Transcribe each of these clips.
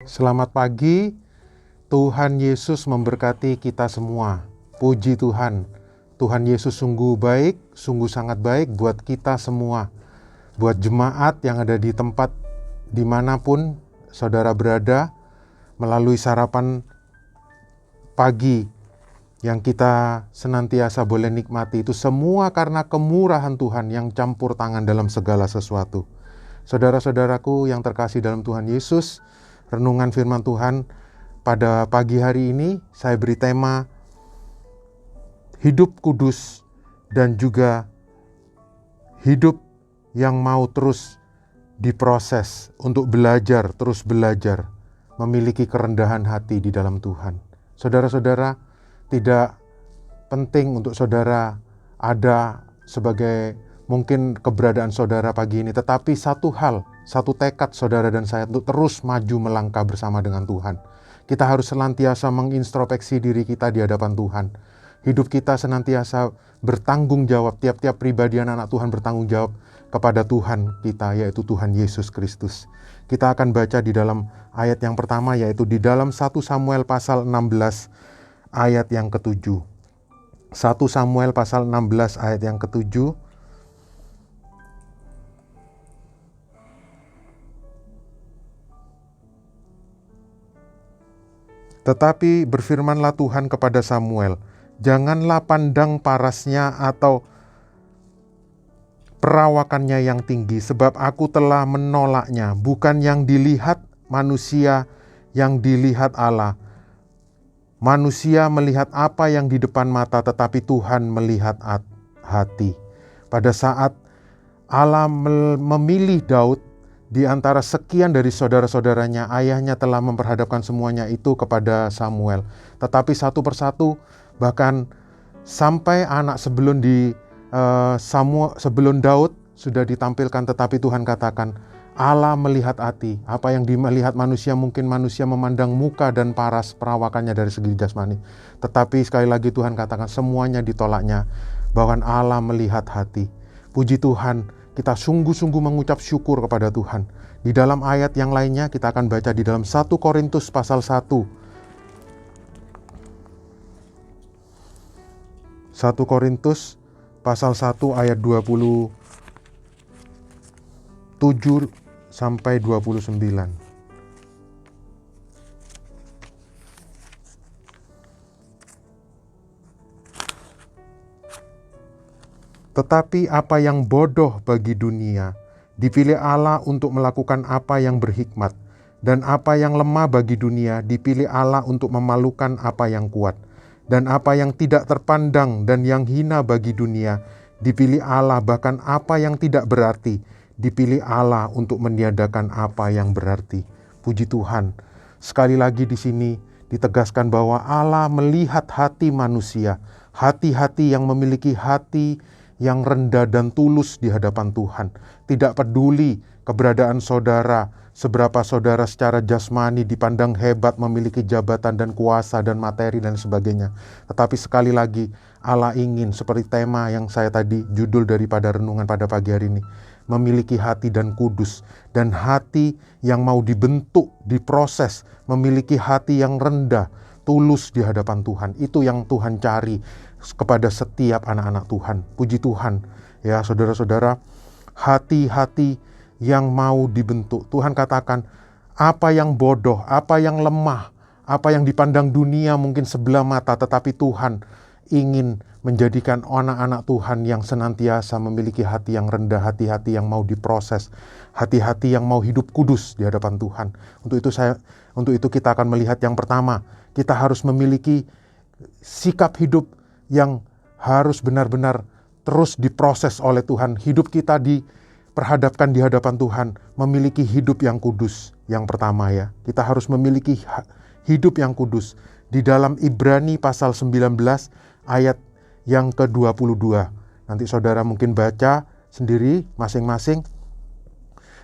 Selamat pagi, Tuhan Yesus memberkati kita semua. Puji Tuhan, Tuhan Yesus sungguh baik, sungguh sangat baik buat kita semua. Buat jemaat yang ada di tempat dimanapun saudara berada, melalui sarapan pagi yang kita senantiasa boleh nikmati, itu semua karena kemurahan Tuhan yang campur tangan dalam segala sesuatu. Saudara-saudaraku yang terkasih dalam Tuhan Yesus, renungan firman Tuhan pada pagi hari ini saya beri tema hidup kudus dan juga hidup yang mau terus diproses untuk belajar, terus belajar, memiliki kerendahan hati di dalam Tuhan. Saudara-saudara, tidak penting untuk saudara ada sebagai mungkin keberadaan saudara pagi ini, tetapi satu hal, satu tekad saudara dan saya untuk terus maju melangkah bersama dengan Tuhan. Kita harus senantiasa mengintrospeksi diri kita di hadapan Tuhan. Hidup kita senantiasa bertanggung jawab, tiap-tiap pribadi anak Tuhan bertanggung jawab kepada Tuhan kita, yaitu Tuhan Yesus Kristus. Kita akan baca di dalam ayat yang pertama, yaitu di dalam 1 Samuel pasal 16 ayat yang ke-7. 1 Samuel pasal 16 ayat yang ke-7. Tetapi berfirmanlah Tuhan kepada Samuel, janganlah pandang parasnya atau perawakannya yang tinggi, sebab aku telah menolaknya. Bukan yang dilihat manusia, yang dilihat Allah. Manusia melihat apa yang di depan mata, tetapi Tuhan melihat hati. Pada saat Allah memilih Daud, di antara sekian dari saudara-saudaranya, ayahnya telah memperhadapkan semuanya itu kepada Samuel. Tetapi satu persatu, bahkan sampai anak sebelum sebelum Daud sudah ditampilkan, tetapi Tuhan katakan, Allah melihat hati. Apa yang dilihat manusia, mungkin manusia memandang muka dan paras perawakannya dari segi jasmani. Tetapi sekali lagi Tuhan katakan, semuanya ditolaknya, bahwa Allah melihat hati. Puji Tuhan, kita sungguh-sungguh mengucap syukur kepada Tuhan. Di dalam ayat yang lainnya kita akan baca di dalam 1 Korintus pasal 1. 1 Korintus pasal 1 ayat 27 sampai 29. Tetapi apa yang bodoh bagi dunia, dipilih Allah untuk melakukan apa yang berhikmat. Dan apa yang lemah bagi dunia, dipilih Allah untuk memalukan apa yang kuat. Dan apa yang tidak terpandang dan yang hina bagi dunia, dipilih Allah, bahkan apa yang tidak berarti, dipilih Allah untuk meniadakan apa yang berarti. Puji Tuhan. Sekali lagi di sini ditegaskan bahwa Allah melihat hati manusia, hati-hati yang memiliki hati yang rendah dan tulus di hadapan Tuhan. Tidak peduli keberadaan saudara, seberapa saudara secara jasmani dipandang hebat, memiliki jabatan dan kuasa dan materi dan sebagainya. Tetapi sekali lagi Allah ingin, seperti tema yang saya tadi, judul daripada renungan pada pagi hari ini, memiliki hati dan kudus, dan hati yang mau dibentuk, diproses, memiliki hati yang rendah, tulus di hadapan Tuhan. Itu yang Tuhan cari kepada setiap anak-anak Tuhan. Puji Tuhan, ya saudara-saudara, hati-hati yang mau dibentuk. Tuhan katakan, apa yang bodoh, apa yang lemah, apa yang dipandang dunia mungkin sebelah mata, tetapi Tuhan ingin menjadikan anak-anak Tuhan yang senantiasa memiliki hati yang rendah, hati-hati yang mau diproses, hati-hati yang mau hidup kudus di hadapan Tuhan. Untuk itu kita akan melihat yang pertama, kita harus memiliki sikap hidup yang harus benar-benar terus diproses oleh Tuhan. Hidup kita diperhadapkan di hadapan Tuhan, memiliki hidup yang kudus. Yang pertama ya, kita harus memiliki hidup yang kudus. Di dalam Ibrani pasal 19 ayat yang ke-22. Nanti saudara mungkin baca sendiri masing-masing.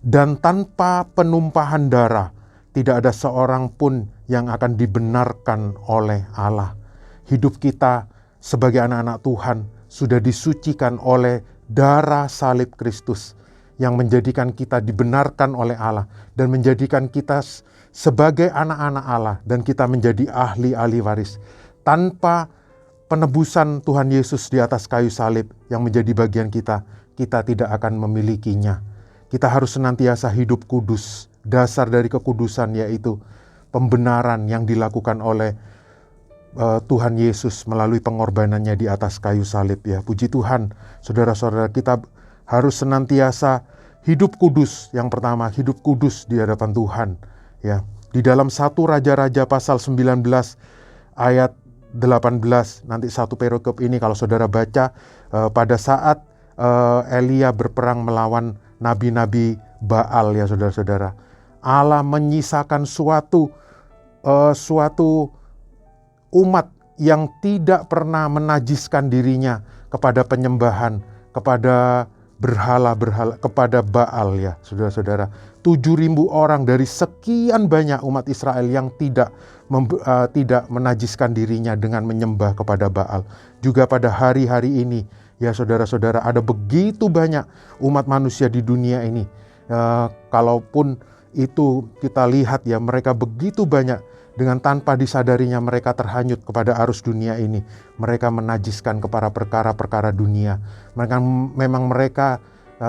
Dan tanpa penumpahan darah, tidak ada seorang pun yang akan dibenarkan oleh Allah. Hidup kita sebagai anak-anak Tuhan sudah disucikan oleh darah salib Kristus yang menjadikan kita dibenarkan oleh Allah dan menjadikan kita sebagai anak-anak Allah dan kita menjadi ahli-ahli waris. Tanpa penebusan Tuhan Yesus di atas kayu salib yang menjadi bagian kita, kita tidak akan memilikinya. Kita harus senantiasa hidup kudus. Dasar dari kekudusan yaitu pembenaran yang dilakukan oleh Tuhan Yesus melalui pengorbanannya di atas kayu salib ya. Puji Tuhan, saudara-saudara, kita harus senantiasa hidup kudus. Yang pertama, hidup kudus di hadapan Tuhan ya. Di dalam 1 Raja-Raja pasal 19 ayat 18, nanti satu perikop ini kalau saudara baca, pada saat Elia berperang melawan nabi-nabi Baal ya saudara-saudara, Allah menyisakan suatu umat yang tidak pernah menajiskan dirinya kepada penyembahan, kepada berhala-berhala, kepada Baal ya saudara-saudara. 7.000 orang dari sekian banyak umat Israel yang tidak menajiskan dirinya dengan menyembah kepada Baal. Juga pada hari-hari ini ya saudara-saudara, ada begitu banyak umat manusia di dunia ini. Kalaupun itu kita lihat ya, mereka begitu banyak, dengan tanpa disadarinya mereka terhanyut kepada arus dunia ini. Mereka menajiskan kepada perkara-perkara dunia. Mereka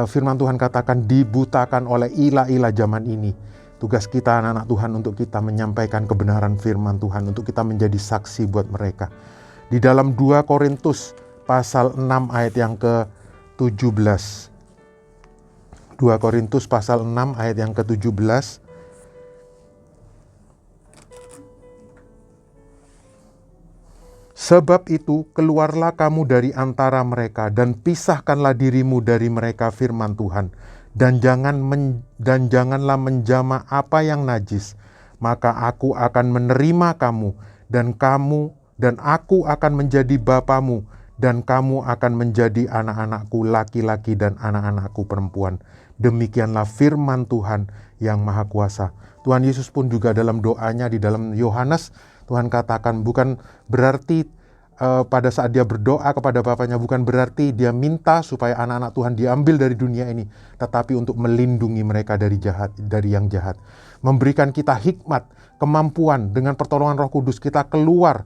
firman Tuhan katakan dibutakan oleh ilah-ilah zaman ini. Tugas kita anak-anak Tuhan untuk kita menyampaikan kebenaran firman Tuhan, untuk kita menjadi saksi buat mereka. Di dalam 2 Korintus pasal 6 ayat yang ke-17. 2 Korintus pasal 6 ayat yang ke-17. Sebab itu keluarlah kamu dari antara mereka dan pisahkanlah dirimu dari mereka, firman Tuhan, dan janganlah menjamah apa yang najis, maka aku akan menerima kamu dan aku akan menjadi bapamu dan kamu akan menjadi anak-anakku laki-laki dan anak-anakku perempuan. Demikianlah firman Tuhan yang Maha Kuasa. Tuhan Yesus pun juga dalam doanya di dalam Yohanes, Tuhan katakan bukan berarti pada saat dia berdoa kepada Bapanya, bukan berarti dia minta supaya anak-anak Tuhan diambil dari dunia ini, tetapi untuk melindungi mereka dari yang jahat. Memberikan kita hikmat, kemampuan dengan pertolongan Roh Kudus kita keluar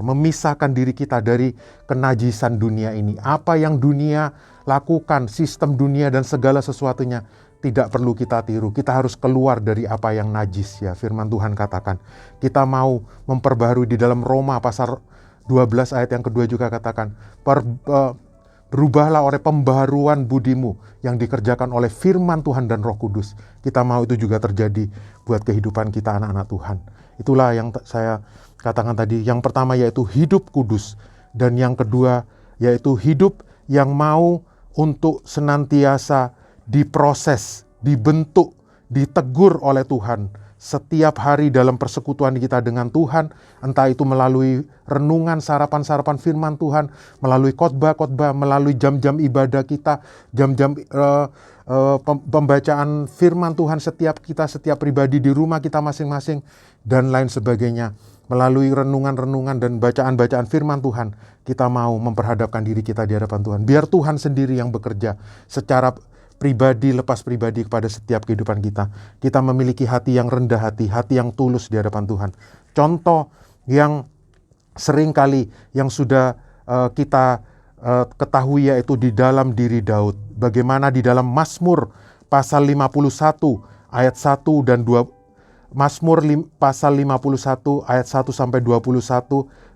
memisahkan diri kita dari kenajisan dunia ini. Apa yang dunia lakukan, sistem dunia dan segala sesuatunya, tidak perlu kita tiru. Kita harus keluar dari apa yang najis ya. Firman Tuhan katakan, kita mau memperbarui di dalam Roma pasal 12 ayat yang kedua juga katakan, berubahlah oleh pembaharuan budimu yang dikerjakan oleh firman Tuhan dan Roh Kudus. Kita mau itu juga terjadi buat kehidupan kita anak-anak Tuhan. Itulah yang saya katakan tadi. Yang pertama yaitu hidup kudus, dan yang kedua yaitu hidup yang mau untuk senantiasa diproses, dibentuk, ditegur oleh Tuhan setiap hari dalam persekutuan kita dengan Tuhan, entah itu melalui renungan, sarapan-sarapan firman Tuhan, melalui khotbah-khotbah, melalui jam-jam ibadah kita, jam-jam pembacaan firman Tuhan setiap pribadi di rumah kita masing-masing, dan lain sebagainya. Melalui renungan-renungan dan bacaan-bacaan firman Tuhan, kita mau memperhadapkan diri kita di hadapan Tuhan. Biar Tuhan sendiri yang bekerja secara pribadi lepas pribadi kepada setiap kehidupan kita. Kita memiliki hati yang rendah hati yang tulus di hadapan Tuhan. Contoh yang sering kali yang sudah kita ketahui yaitu di dalam diri Daud. Bagaimana di dalam Mazmur pasal 51 ayat 1 dan 2, Mazmur pasal 51 ayat 1 sampai 21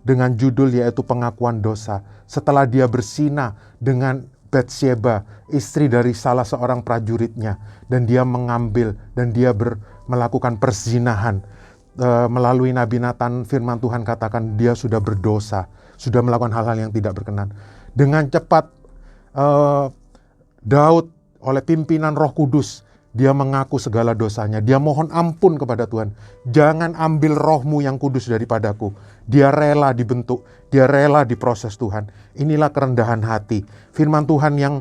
dengan judul yaitu pengakuan dosa. Setelah dia berzina dengan Batsyeba, istri dari salah seorang prajuritnya, dan dia mengambil dan dia melakukan perzinahan. Melalui Nabi Nathan, firman Tuhan katakan dia sudah berdosa, sudah melakukan hal-hal yang tidak berkenan. Dengan cepat Daud oleh pimpinan Roh Kudus, dia mengaku segala dosanya. Dia mohon ampun kepada Tuhan. Jangan ambil rohmu yang kudus daripadaku. Dia rela dibentuk. Dia rela diproses Tuhan. Inilah kerendahan hati. Firman Tuhan yang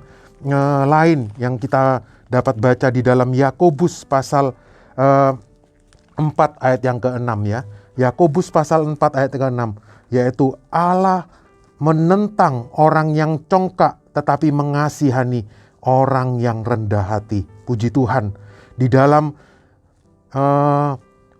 lain yang kita dapat baca di dalam Yakobus pasal 4 ayat yang ke-6 ya. Yakobus pasal 4 ayat ke-6. Yaitu Allah menentang orang yang congkak tetapi mengasihani orang yang rendah hati. Puji Tuhan. Di dalam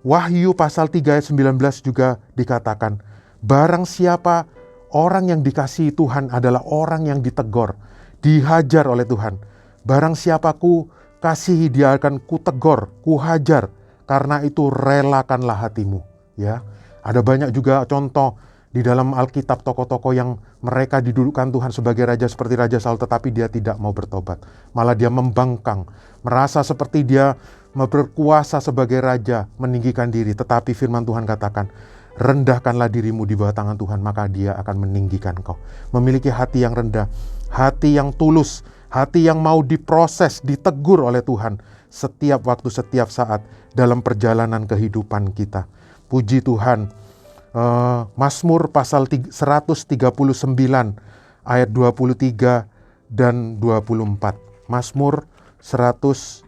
Wahyu pasal 3 ayat 19 juga dikatakan, barang siapa orang yang dikasihi Tuhan adalah orang yang ditegur, dihajar oleh Tuhan. Barang siapa ku kasihi, dia akan kutegur, kuhajar. Karena itu relakanlah hatimu. Ya, ada banyak juga contoh di dalam Alkitab tokoh-tokoh yang mereka didudukkan Tuhan sebagai raja seperti Raja Saul, tetapi dia tidak mau bertobat. Malah dia membangkang, merasa seperti dia berkuasa sebagai raja, meninggikan diri. Tetapi firman Tuhan katakan, rendahkanlah dirimu di bawah tangan Tuhan, maka dia akan meninggikan kau. Memiliki hati yang rendah, hati yang tulus, hati yang mau diproses, ditegur oleh Tuhan setiap waktu, setiap saat dalam perjalanan kehidupan kita. Puji Tuhan. Mazmur pasal 139 ayat 23 dan 24. Mazmur 123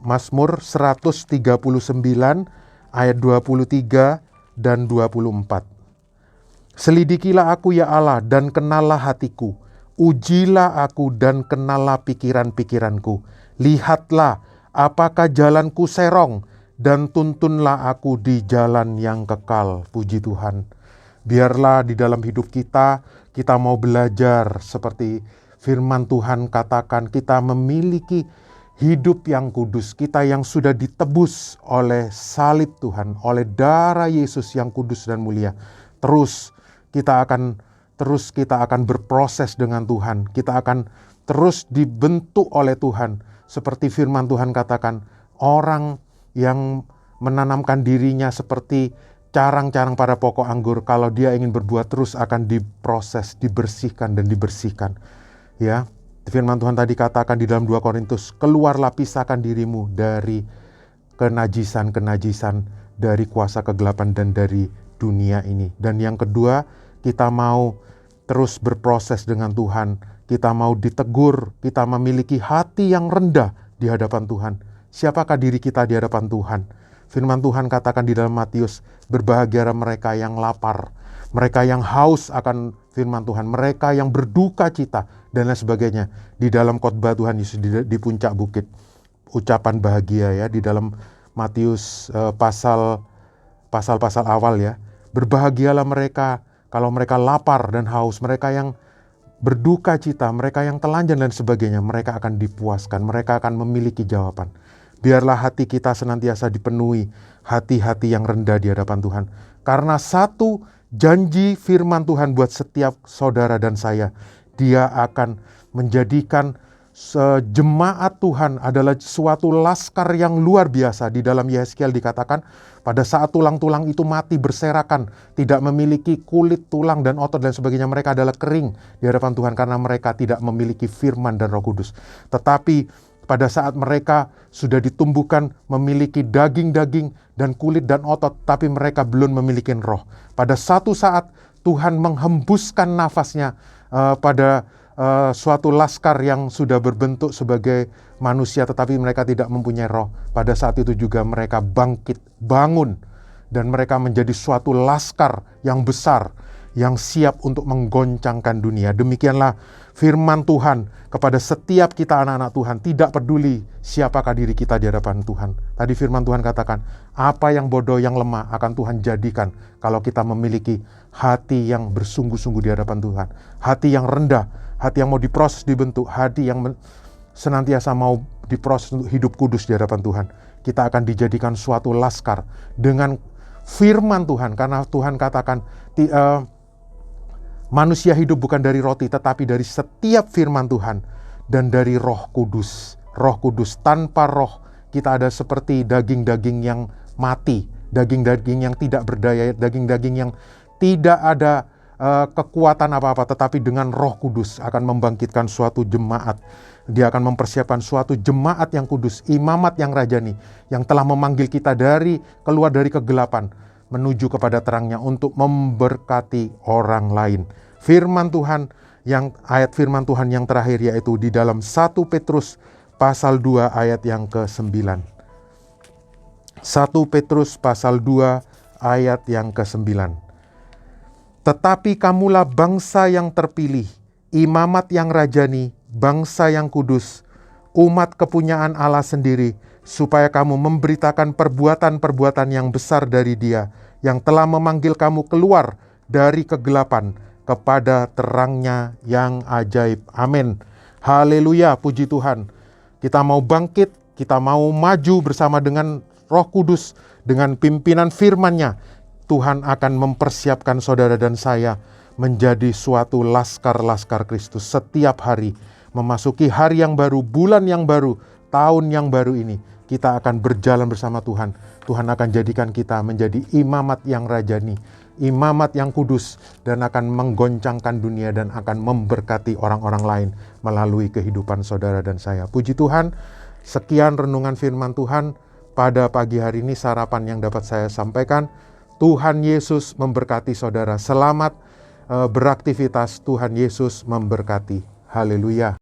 Mazmur 139 ayat 23 dan 24. Selidikilah aku ya Allah dan kenallah hatiku. Ujilah aku dan kenallah pikiran-pikiranku. Lihatlah apakah jalanku serong dan tuntunlah aku di jalan yang kekal. Puji Tuhan. Biarlah di dalam hidup kita mau belajar seperti firman Tuhan katakan, kita memiliki hidup yang kudus. Kita yang sudah ditebus oleh salib Tuhan, oleh darah Yesus yang kudus dan mulia. Terus kita akan berproses dengan Tuhan. Kita akan terus dibentuk oleh Tuhan. Seperti firman Tuhan katakan, orang yang menanamkan dirinya seperti carang-carang pada pokok anggur, kalau dia ingin berbuat terus akan diproses, dibersihkan dan dibersihkan. Ya, firman Tuhan tadi katakan di dalam 2 Korintus, keluarlah, pisahkan dirimu dari kenajisan-kenajisan, dari kuasa kegelapan dan dari dunia ini. Dan yang kedua, kita mau terus berproses dengan Tuhan. Kita mau ditegur, kita memiliki hati yang rendah di hadapan Tuhan. Siapakah diri kita di hadapan Tuhan? Firman Tuhan katakan di dalam Matius, berbahagialah mereka yang lapar, mereka yang haus akan firman Tuhan, mereka yang berduka cita, dan lain sebagainya. Di dalam khotbah Tuhan Yesus di puncak bukit, ucapan bahagia ya, di dalam Matius pasal-pasal awal ya. Berbahagialah mereka kalau mereka lapar dan haus, mereka yang berduka cita, mereka yang telanjang dan sebagainya, mereka akan dipuaskan, mereka akan memiliki jawaban. Biarlah hati kita senantiasa dipenuhi hati-hati yang rendah di hadapan Tuhan. Karena satu janji firman Tuhan buat setiap saudara dan saya, Dia akan menjadikan jemaat Tuhan adalah suatu laskar yang luar biasa. Di dalam Yehezkiel dikatakan, pada saat tulang-tulang itu mati berserakan, tidak memiliki kulit, tulang dan otot dan sebagainya, mereka adalah kering di hadapan Tuhan karena mereka tidak memiliki firman dan Roh Kudus. Tetapi pada saat mereka sudah ditumbuhkan memiliki daging-daging dan kulit dan otot, tapi mereka belum memiliki roh. Pada satu saat Tuhan menghembuskan nafasnya pada suatu laskar yang sudah berbentuk sebagai manusia, tetapi mereka tidak mempunyai roh. Pada saat itu juga mereka bangkit, bangun, dan mereka menjadi suatu laskar yang besar, yang siap untuk menggoncangkan dunia. Demikianlah firman Tuhan kepada setiap kita anak-anak Tuhan, tidak peduli siapakah diri kita di hadapan Tuhan. Tadi firman Tuhan katakan, apa yang bodoh, yang lemah akan Tuhan jadikan kalau kita memiliki hati yang bersungguh-sungguh di hadapan Tuhan. Hati yang rendah, hati yang mau diproses, dibentuk, hati yang senantiasa mau diproses untuk hidup kudus di hadapan Tuhan. Kita akan dijadikan suatu laskar dengan firman Tuhan, karena Tuhan katakan, manusia hidup bukan dari roti, tetapi dari setiap firman Tuhan dan dari Roh Kudus. Roh Kudus, tanpa roh kita ada seperti daging-daging yang mati, daging-daging yang tidak berdaya, daging-daging yang tidak ada kekuatan apa-apa, tetapi dengan Roh Kudus akan membangkitkan suatu jemaat. Dia akan mempersiapkan suatu jemaat yang kudus, imamat yang rajani, yang telah memanggil kita keluar dari kegelapan menuju kepada terangnya untuk memberkati orang lain. Firman Tuhan ayat firman Tuhan yang terakhir yaitu di dalam 1 Petrus pasal 2 ayat yang ke-9. 1 Petrus pasal 2 ayat yang ke-9. Tetapi kamulah bangsa yang terpilih, imamat yang rajani, bangsa yang kudus, umat kepunyaan Allah sendiri, supaya kamu memberitakan perbuatan-perbuatan yang besar dari Dia, yang telah memanggil kamu keluar dari kegelapan kepada terangnya yang ajaib. Amin. Haleluya, puji Tuhan. Kita mau bangkit, kita mau maju bersama dengan Roh Kudus, dengan pimpinan firman-Nya. Tuhan akan mempersiapkan saudara dan saya menjadi suatu laskar-laskar Kristus setiap hari. Memasuki hari yang baru, bulan yang baru, tahun yang baru ini, kita akan berjalan bersama Tuhan. Tuhan akan jadikan kita menjadi imamat yang rajani, imamat yang kudus, dan akan menggoncangkan dunia dan akan memberkati orang-orang lain melalui kehidupan saudara dan saya. Puji Tuhan, sekian renungan firman Tuhan pada pagi hari ini, sarapan yang dapat saya sampaikan. Tuhan Yesus memberkati saudara. Selamat beraktivitas. Tuhan Yesus memberkati. Haleluya.